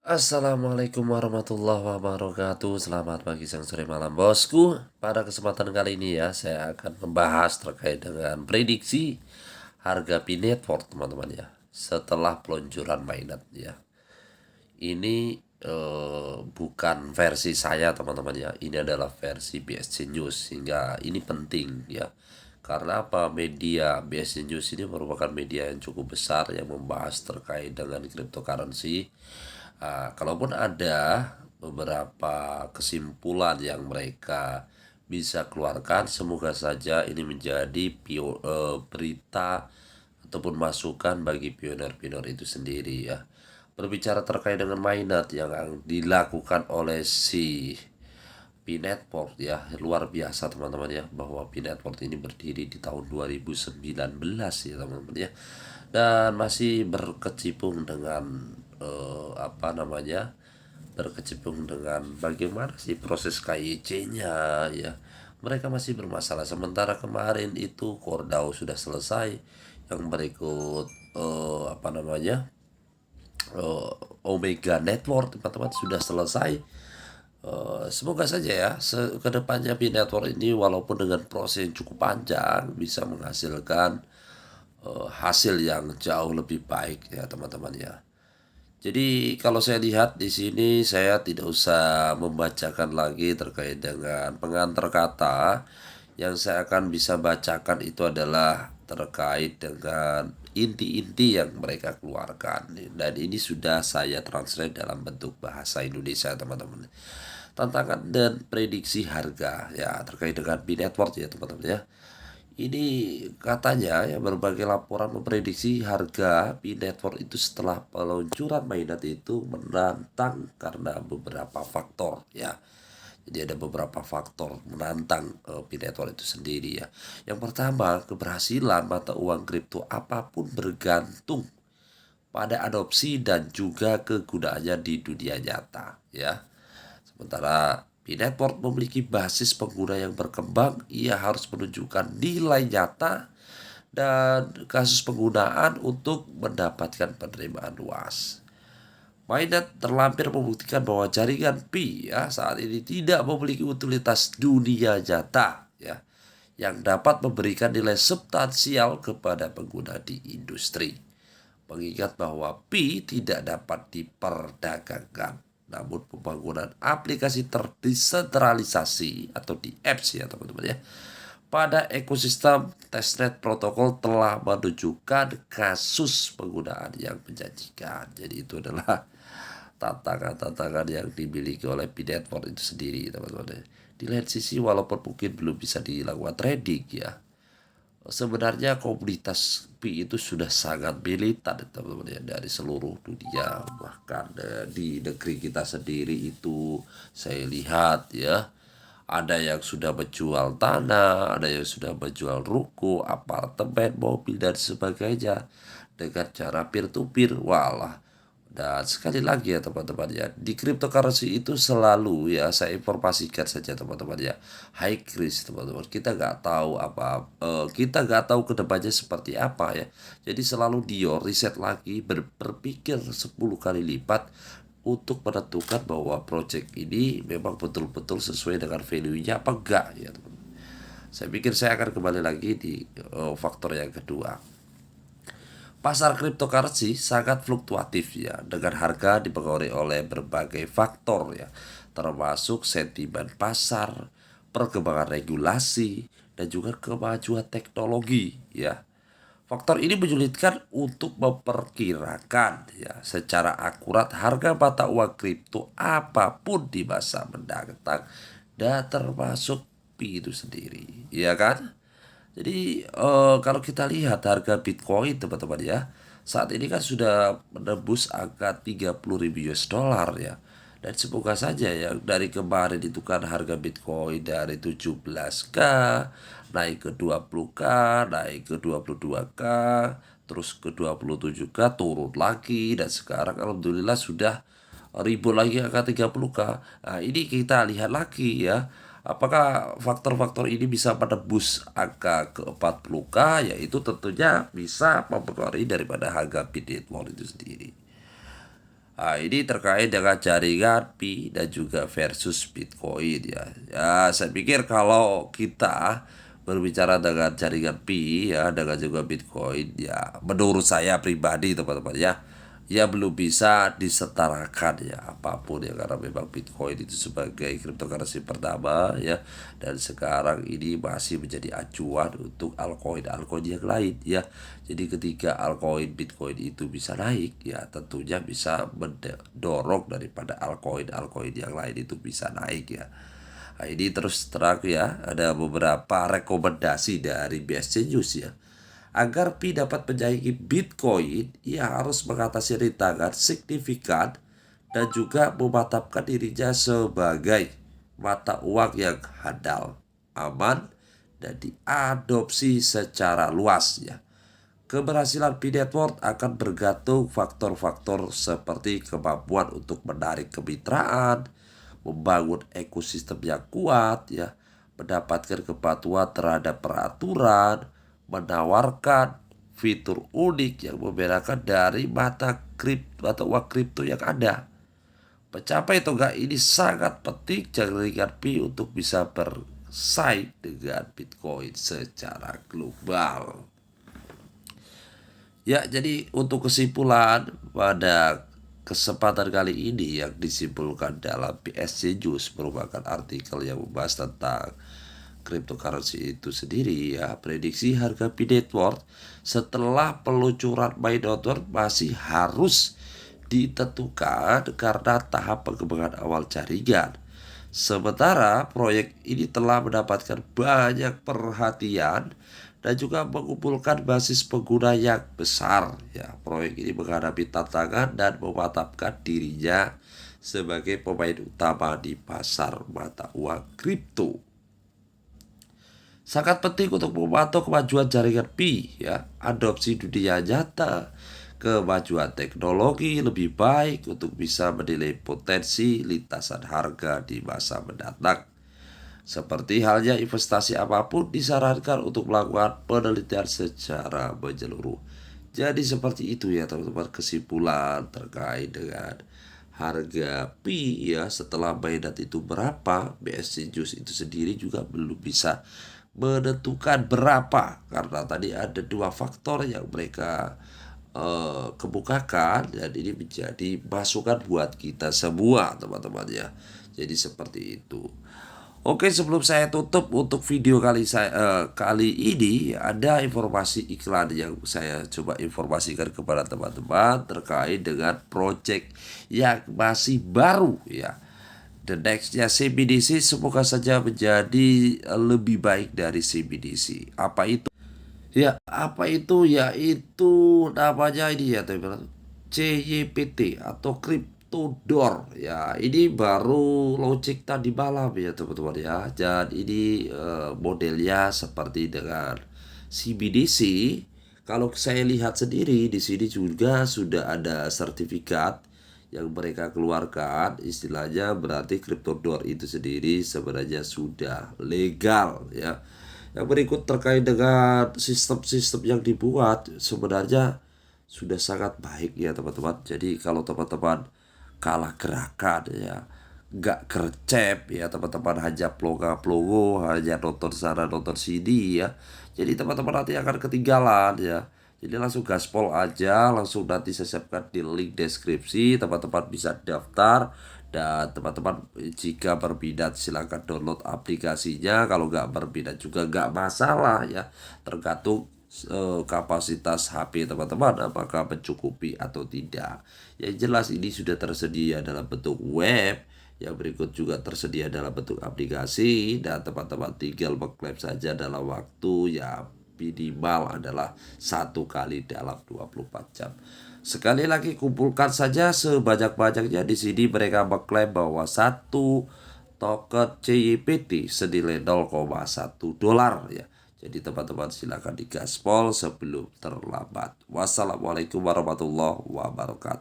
Assalamualaikum warahmatullahi wabarakatuh. Selamat pagi, siang, sore, malam bosku. Pada kesempatan kali ini ya, saya akan membahas terkait dengan prediksi harga Pi Network teman-teman ya, setelah peluncuran mainnet ya. Ini bukan versi saya teman-teman ya, ini adalah versi BSC News, sehingga ini penting ya. Karena apa? Media BSC News ini merupakan media yang cukup besar yang membahas terkait dengan cryptocurrency. Kalaupun ada beberapa kesimpulan yang mereka bisa keluarkan, semoga saja ini menjadi berita ataupun masukan bagi pionir-pionir itu sendiri ya. Berbicara terkait dengan mainnet yang dilakukan oleh si Pi Network ya, luar biasa teman-teman ya, bahwa Pi Network ini berdiri di tahun 2019 ya teman-teman ya, dan masih berkecimpung dengan apa namanya, berkecimpung dengan bagaimana sih proses KYC-nya ya. Mereka masih bermasalah, sementara kemarin itu Cordao sudah selesai, yang berikut apa namanya, eh, Omega Network teman-teman sudah selesai. Semoga saja ya kedepannya Pi Network ini walaupun dengan proses yang cukup panjang bisa menghasilkan hasil yang jauh lebih baik ya teman-teman ya. Jadi kalau saya lihat di sini, saya tidak usah membacakan lagi terkait dengan pengantar kata. Yang saya akan bisa bacakan itu adalah terkait dengan inti-inti yang mereka keluarkan, dan ini sudah saya translate dalam bentuk bahasa Indonesia teman-teman. Tantangan dan prediksi harga ya terkait dengan Binetworth ya teman-teman ya. Ini katanya ya, berbagai laporan memprediksi harga Pi Network itu setelah peluncuran mainnet itu menantang karena beberapa faktor ya. Jadi ada beberapa faktor menantang Pi Network itu sendiri ya. Yang pertama, keberhasilan mata uang kripto apapun bergantung pada adopsi dan juga kegunaannya di dunia nyata ya. Sementara P-Network memiliki basis pengguna yang berkembang, ia harus menunjukkan nilai nyata dan kasus penggunaan untuk mendapatkan penerimaan luas. Mainnet terlampir membuktikan bahwa jaringan Pi ya saat ini tidak memiliki utilitas dunia nyata ya, yang dapat memberikan nilai substansial kepada pengguna di industri. Mengingat bahwa Pi tidak dapat diperdagangkan, namun pembangunan aplikasi terdesentralisasi atau di apps ya teman-teman ya, pada ekosistem testnet protokol telah menunjukkan kasus penggunaan yang menjanjikan. Jadi itu adalah tantangan-tantangan yang dimiliki oleh Pi Network itu sendiri teman-teman. Di lain sisi walaupun mungkin belum bisa dilakukan trading ya, sebenarnya komunitas Pi itu sudah sangat militan teman-teman ya, dari seluruh dunia. Bahkan di negeri kita sendiri itu saya lihat ya, ada yang sudah menjual tanah, ada yang sudah menjual ruko, apartemen, mobil dan sebagainya dengan cara peer to peer. Walah, dan sekali lagi ya teman-teman ya, di cryptocurrency itu selalu ya, saya informasikan saja teman-teman ya, high risk teman-teman. Kita nggak tahu kita nggak tahu kedepannya seperti apa ya. Jadi selalu Dio riset lagi, berpikir 10 kali lipat untuk menentukan bahwa project ini memang betul-betul sesuai dengan value-nya apa enggak ya teman. Saya pikir saya akan kembali lagi di faktor yang kedua. Pasar cryptocurrency sangat fluktuatif ya, dengan harga dipengaruhi oleh berbagai faktor ya, termasuk sentimen pasar, perkembangan regulasi, dan juga kemajuan teknologi ya. Faktor ini menyulitkan untuk memperkirakan ya secara akurat harga mata uang kripto apapun di masa mendatang, dan termasuk Pi itu sendiri, ya kan? Jadi kalau kita lihat harga Bitcoin teman-teman ya, saat ini kan sudah menembus angka 30.000 US dollar ya. Dan semoga saja ya, dari kemarin itu kan harga Bitcoin dari 17k naik ke 20k, naik ke 22k, terus ke 27k, turun lagi, dan sekarang alhamdulillah sudah ribu lagi angka 30k. Nah, ini kita lihat lagi ya, apakah faktor-faktor ini bisa menembus angka ke 40k, yaitu tentunya bisa mempengaruhi daripada harga Bitcoin itu sendiri. Nah, ini terkait dengan jaringan Pi dan juga versus Bitcoin ya. Ya, saya pikir kalau kita berbicara dengan jaringan Pi ya dengan juga Bitcoin ya, menurut saya pribadi teman-teman ya belum bisa disetarakan ya apapun ya, karena memang Bitcoin itu sebagai cryptocurrency pertama ya, dan sekarang ini masih menjadi acuan untuk altcoin yang lain ya. Jadi ketika altcoin Bitcoin itu bisa naik ya, tentunya bisa mendorong daripada altcoin yang lain itu bisa naik ya. Nah, ini terus terang ya, ada beberapa rekomendasi dari BSC News ya. Agar Pi dapat menyaingi Bitcoin, ia harus mengatasi rintangan signifikan dan juga mematapkan dirinya sebagai mata uang yang handal, aman, dan diadopsi secara luas ya. Keberhasilan Pi Network akan bergantung faktor-faktor seperti kemampuan untuk menarik kemitraan, membangun ekosistem yang kuat ya, mendapatkan kepatuhan terhadap peraturan, menawarkan fitur unik yang membedakan dari mata kripto atau uang kripto yang ada. Mencapai tonggak ini sangat penting jaringan Pi untuk bisa bersaing dengan Bitcoin secara global. Ya, jadi untuk kesimpulan pada kesempatan kali ini yang disimpulkan dalam BSC News merupakan artikel yang membahas tentang cryptocurrency itu sendiri ya. Prediksi harga Pi Network setelah peluncuran mainnet masih harus ditentukan karena tahap pengembangan awal jaringan. Sementara proyek ini telah mendapatkan banyak perhatian dan juga mengumpulkan basis pengguna yang besar ya. Proyek ini menghadapi tantangan dan memantapkan dirinya sebagai pemain utama di pasar mata uang kripto. Sangat penting untuk memantau kemajuan jaringan Pi ya, adopsi dunia nyata, kemajuan teknologi lebih baik untuk bisa menilai potensi lintasan harga di masa mendatang. Seperti halnya investasi apapun disarankan untuk melakukan penelitian secara menyeluruh. Jadi seperti itu ya teman-teman, kesimpulan terkait dengan harga Pi ya setelah mainnet itu berapa. BSC News itu sendiri juga belum bisa menentukan berapa karena tadi ada dua faktor yang mereka kemukakan, dan ini menjadi masukan buat kita semua teman-teman ya. Jadi seperti itu. Oke, sebelum saya tutup untuk video kali ini, ada informasi iklan yang saya coba informasikan kepada teman-teman terkait dengan project yang masih baru ya. The nextnya CBDC semoga saja menjadi lebih baik dari CBDC. Apa itu? Ya, apa itu? Yaitu namanya ini ya teman-teman, CYPT atau Crypto Door ya. Ini baru launching tadi malam ya teman-teman ya. Dan ini modelnya seperti dengan CBDC. Kalau saya lihat sendiri di sini juga sudah ada sertifikat yang mereka keluarkan, istilahnya berarti Crypto Door itu sendiri sebenarnya sudah legal ya. Yang berikut terkait dengan sistem-sistem yang dibuat sebenarnya sudah sangat baik ya teman-teman. Jadi kalau teman-teman kalah gerakan ya, nggak gercep ya teman-teman, hanya plonga-plongo, hanya nonton sana nonton sini ya, jadi teman-teman nanti akan ketinggalan ya. Jadi langsung gaspol aja, langsung nanti saya siapkan di link deskripsi, teman-teman bisa daftar. Dan teman-teman jika berminat silahkan download aplikasinya, kalau nggak berminat juga nggak masalah ya, tergantung kapasitas HP teman-teman apakah mencukupi atau tidak. Yang jelas ini sudah tersedia dalam bentuk web, yang berikut juga tersedia dalam bentuk aplikasi, dan teman-teman tinggal mengklaim saja dalam waktu ya minimal adalah 1 kali dalam 24 jam. Sekali lagi kumpulkan saja sebanyak-banyaknya. Di sini mereka mengklaim bahwa satu token CYPT senilai $0,1 ya. Jadi teman-teman silakan digaspol sebelum terlambat. Wassalamualaikum warahmatullahi wabarakatuh.